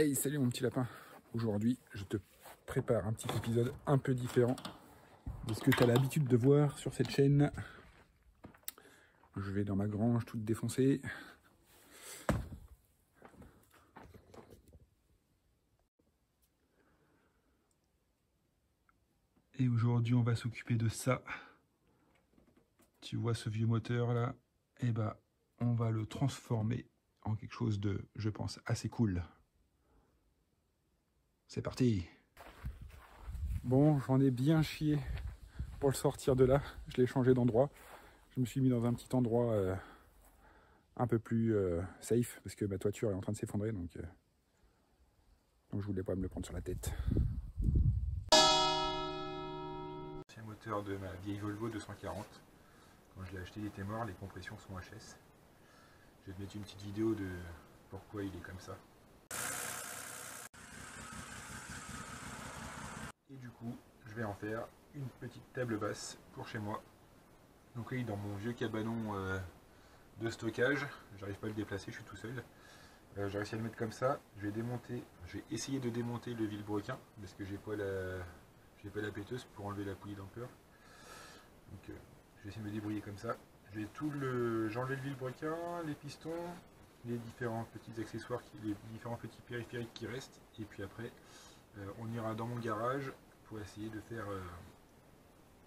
Hey, salut mon petit lapin. Aujourd'hui, je te prépare un petit épisode un peu différent de ce que tu as l'habitude de voir sur cette chaîne. Je vais dans ma grange toute défoncée. Et aujourd'hui, on va s'occuper de ça. Tu vois ce vieux moteur là? Eh ben, on va le transformer en quelque chose de, je pense, assez cool. C'est parti! Bon, j'en ai bien chié pour le sortir de là. Je l'ai changé d'endroit. Je me suis mis dans un petit endroit un peu plus safe parce que ma toiture est en train de s'effondrer, donc je voulais pas me le prendre sur la tête. L'ancien moteur de ma vieille Volvo 240. Quand je l'ai acheté, il était mort, les compressions sont HS. Je vais te mettre une petite vidéo de pourquoi il est comme ça. Et du coup, je vais en faire une petite table basse pour chez moi. Donc oui, dans mon vieux cabanon de stockage, j'arrive pas à le déplacer, je suis tout seul. J'ai réussi à le mettre comme ça. Je vais essayer de démonter le vilebrequin parce que j'ai pas la péteuse pour enlever la poulie d'ampeur. Donc je vais essayer de me débrouiller comme ça. J'ai enlevé le vilebrequin, les pistons, les différents petits accessoires, les différents petits périphériques qui restent. Et puis après, on ira dans mon garage pour essayer de faire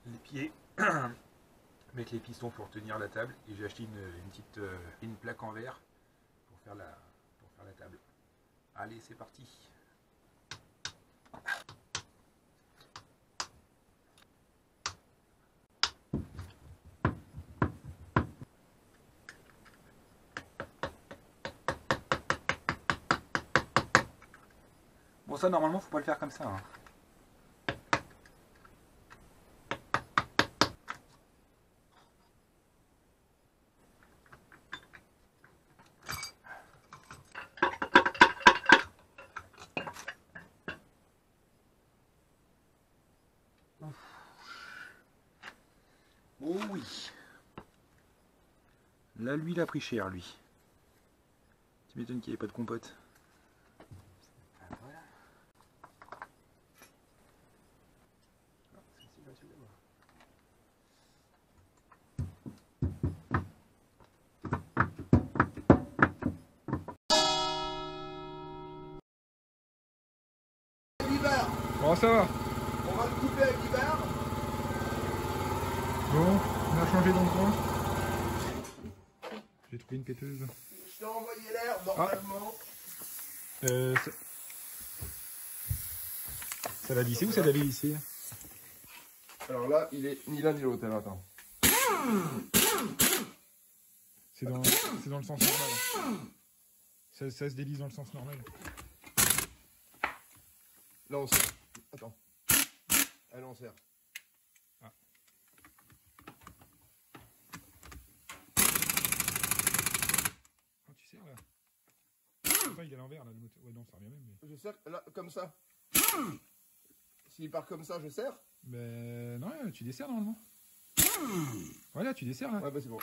les pieds, mettre les pistons pour tenir la table. Et j'ai acheté une plaque en verre pour faire la table. Allez, c'est parti. Bon, ça normalement faut pas le faire comme ça, hein. Oh oui. Là, lui, il a pris cher, lui. Tu m'étonnes qu'il n'y ait pas de compote. Ah, voilà. Bon, ça va. On va le couper avec l'hiver. Bon, on a changé d'endroit. J'ai trouvé une péteuse. Je t'ai envoyé l'air normalement. Ça va lisser ou ça va lisser? Alors là, il est ni l'un ni l'autre. Attends. C'est dans le sens normal. Ça se délise dans le sens normal. Là, on serre. Attends. Allez, on serre. Ah. Quand tu serres là. Attends, il est à l'envers là, le moteur. Ouais, non, ça revient même. Mais... Je serre là, comme ça. S'il part comme ça, je serre. Ben non, tu desserres normalement. Voilà, tu desserres là. Ouais, bah c'est bon.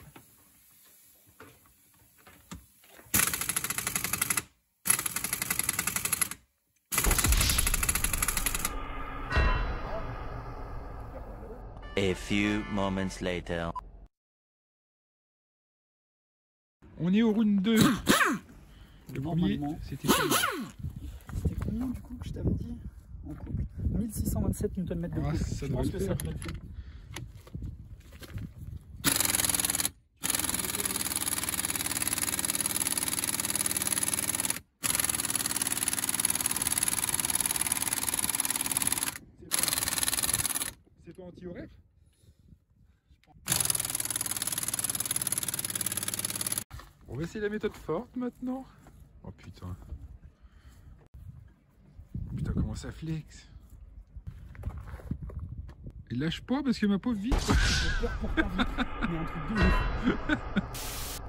A few moments later. On est au round 2. Le premier, c'était quoi? C'était combien du coup que je t'avais dit en couple? 1627 Nm de couple. Ça Je pense que ça devrait le faire. C'est pas anti-oref? On va essayer la méthode forte maintenant. Oh putain. Putain, comment ça flex. Et lâche pas parce que ma pauvre vitre. J'ai peur pour ta vie. Mais un truc de ouf.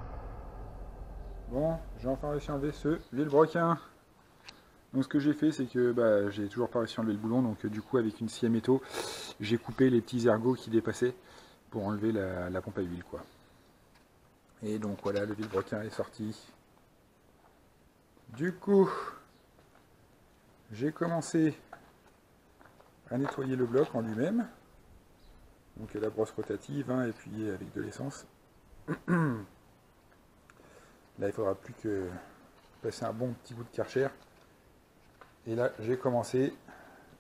Bon, j'ai enfin réussi à enlever ce vilebrequin. Donc ce que j'ai fait, c'est que j'ai toujours pas réussi à enlever le boulon. Donc du coup, avec une scie à métaux, j'ai coupé les petits ergots qui dépassaient pour enlever la pompe à huile, quoi. Et donc voilà, le vilebrequin est sorti. Du coup, J'ai commencé à nettoyer le bloc en lui-même. Donc la brosse rotative, hein, et puis avec de l'essence. Là, il faudra plus que passer un bon petit bout de Karcher. Et là, j'ai commencé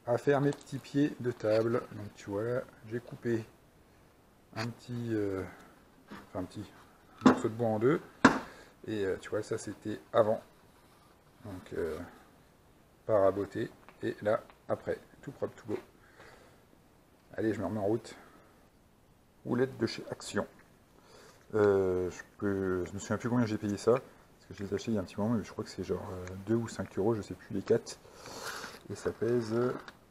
à faire mes petits pieds de table. Donc tu vois là, j'ai coupé un petit morceau de bois en deux. Et tu vois, ça c'était avant. Donc pas raboté. Et là, après, tout propre, tout beau. Allez, je me remets en route. Roulette de chez Action. Je me souviens plus combien j'ai payé ça. Parce que je les ai achetés il y a un petit moment, mais je crois que c'est genre 2 ou 5 euros, je sais plus les 4. Et ça pèse,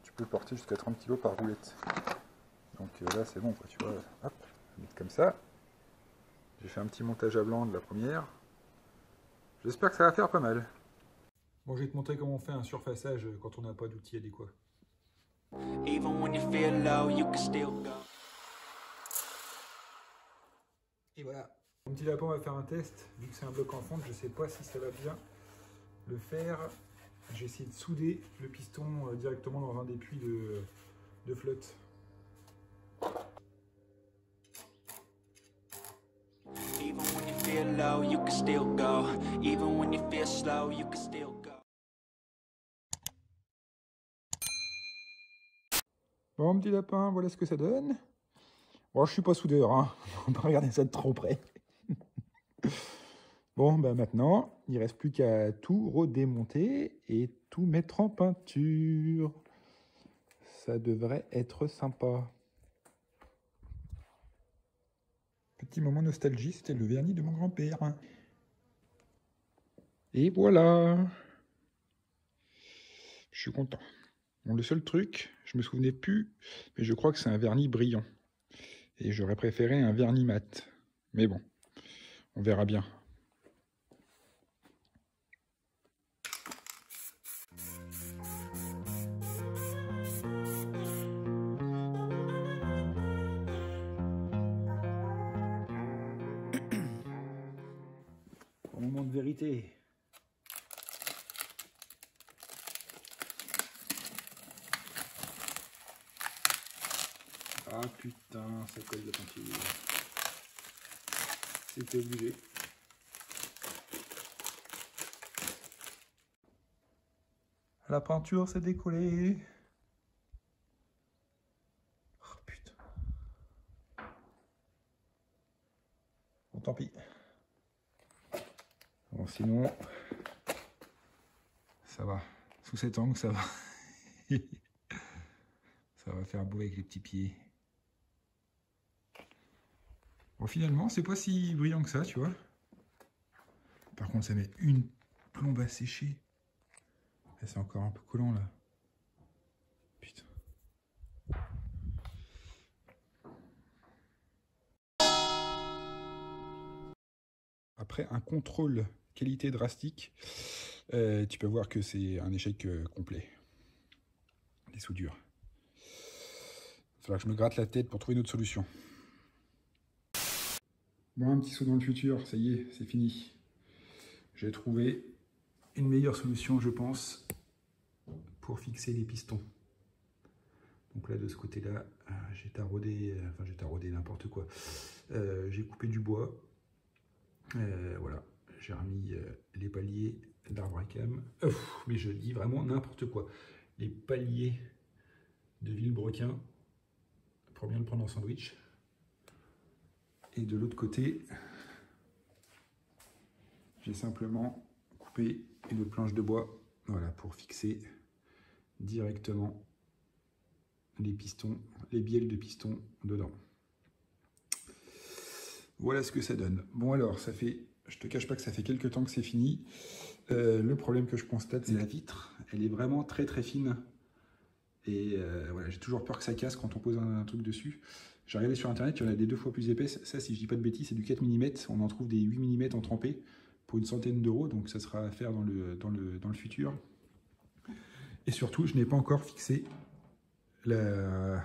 tu peux porter jusqu'à 30 kg par roulette. Donc là c'est bon quoi, tu vois. Hop, je vais mettre comme ça. J'ai fait un petit montage à blanc de la première. J'espère que ça va faire pas mal. Bon, je vais te montrer comment on fait un surfaçage quand on n'a pas d'outil adéquat. Even when you feel low, you can still go. Et voilà. Mon petit lapin va faire un test. Vu que c'est un bloc en fonte, je sais pas si ça va bien le faire. J'ai essayé de souder le piston directement dans un des puits de flotte. Even when you feel low, you can still go. Even when you feel slow, you can still go. Bon, petit lapin, voilà ce que ça donne. Bon, je suis pas soudeur, hein. On va pas regarder ça de trop près. Bon, bah maintenant, il reste plus qu'à tout redémonter et tout mettre en peinture. Ça devrait être sympa. Petit moment nostalgie, c'était le vernis de mon grand-père. Et voilà. Je suis content. Bon, le seul truc, je me souvenais plus, mais je crois que c'est un vernis brillant. Et j'aurais préféré un vernis mat. Mais bon, on verra bien. Au moment de vérité. Ah putain, ça colle de peinture. C'était obligé. La peinture s'est décollée. Oh putain. Bon, tant pis. Bon, sinon, ça va. Sous cet angle, ça va. Ça va faire beau avec les petits pieds. Bon, finalement, c'est pas si brillant que ça, tu vois. Par contre, ça met une plombe à sécher. C'est encore un peu collant, là. Putain. Après un contrôle qualité drastique, tu peux voir que c'est un échec complet. Les soudures. Il va falloir que je me gratte la tête pour trouver une autre solution. Bon, un petit saut dans le futur, ça y est, c'est fini. J'ai trouvé une meilleure solution, je pense, pour fixer les pistons. Donc là, de ce côté-là, j'ai taraudé n'importe quoi. J'ai coupé du bois. Voilà, j'ai remis les paliers d'arbre à cam. Mais je dis vraiment n'importe quoi. Les paliers de Villebrequin, pour bien le prendre en sandwich. Et de l'autre côté, j'ai simplement coupé une autre planche de bois, voilà, pour fixer directement les pistons, les bielles de piston dedans. Voilà ce que ça donne. Bon alors, ça fait, je te cache pas que ça fait quelques temps que c'est fini. Le problème que je constate, c'est la vitre. Elle est vraiment très très fine. Et voilà, j'ai toujours peur que ça casse quand on pose un truc dessus. J'ai regardé sur internet, il y en a des 2 fois plus épaisses. Ça, si je dis pas de bêtises, c'est du 4 mm. On en trouve des 8 mm en trempé pour une centaine d'euros. Donc ça sera à faire dans le futur. Et surtout, je n'ai pas encore fixé le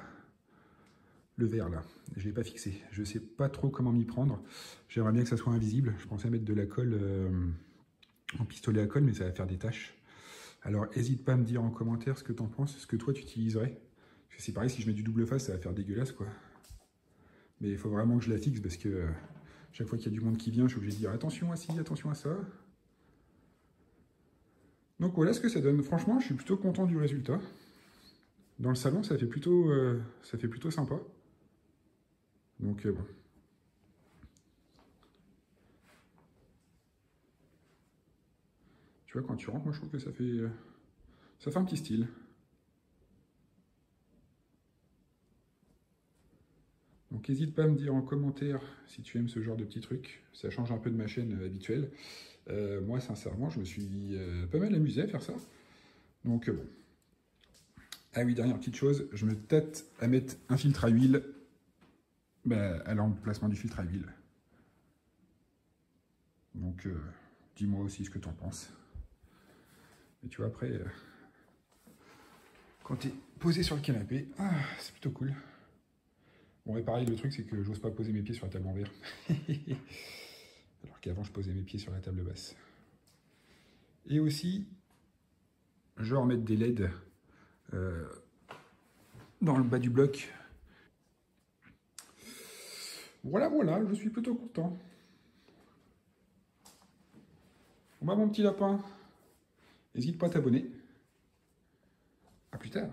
verre là. Je ne l'ai pas fixé. Je ne sais pas trop comment m'y prendre. J'aimerais bien que ça soit invisible. Je pensais mettre de la colle en pistolet à colle, mais ça va faire des taches. Alors, n'hésite pas à me dire en commentaire ce que t'en penses, ce que toi tu utiliserais. Parce que c'est pareil, si je mets du double face, ça va faire dégueulasse, quoi. Mais il faut vraiment que je la fixe, parce que chaque fois qu'il y a du monde qui vient, je suis obligé de dire attention à ci, attention à ça. Donc voilà ce que ça donne. Franchement, je suis plutôt content du résultat. Dans le salon, ça fait plutôt sympa. Donc bon. Tu vois, quand tu rentres, moi je trouve que ça fait un petit style. Donc n'hésite pas à me dire en commentaire si tu aimes ce genre de petits trucs. Ça change un peu de ma chaîne habituelle. Moi, sincèrement, je me suis pas mal amusé à faire ça. Donc bon. Ah oui, dernière petite chose, je me tâte à mettre un filtre à huile à l'emplacement du filtre à huile. Donc, dis-moi aussi ce que tu en penses. Et tu vois, après, quand tu es posé sur le canapé, c'est plutôt cool. Bon, et pareil, le truc, c'est que j'ose pas poser mes pieds sur la table en verre. Alors qu'avant, je posais mes pieds sur la table basse. Et aussi, je vais remettre des LED dans le bas du bloc. Voilà, voilà, je suis plutôt content. Bon bah mon petit lapin, n'hésite pas à t'abonner. À plus tard.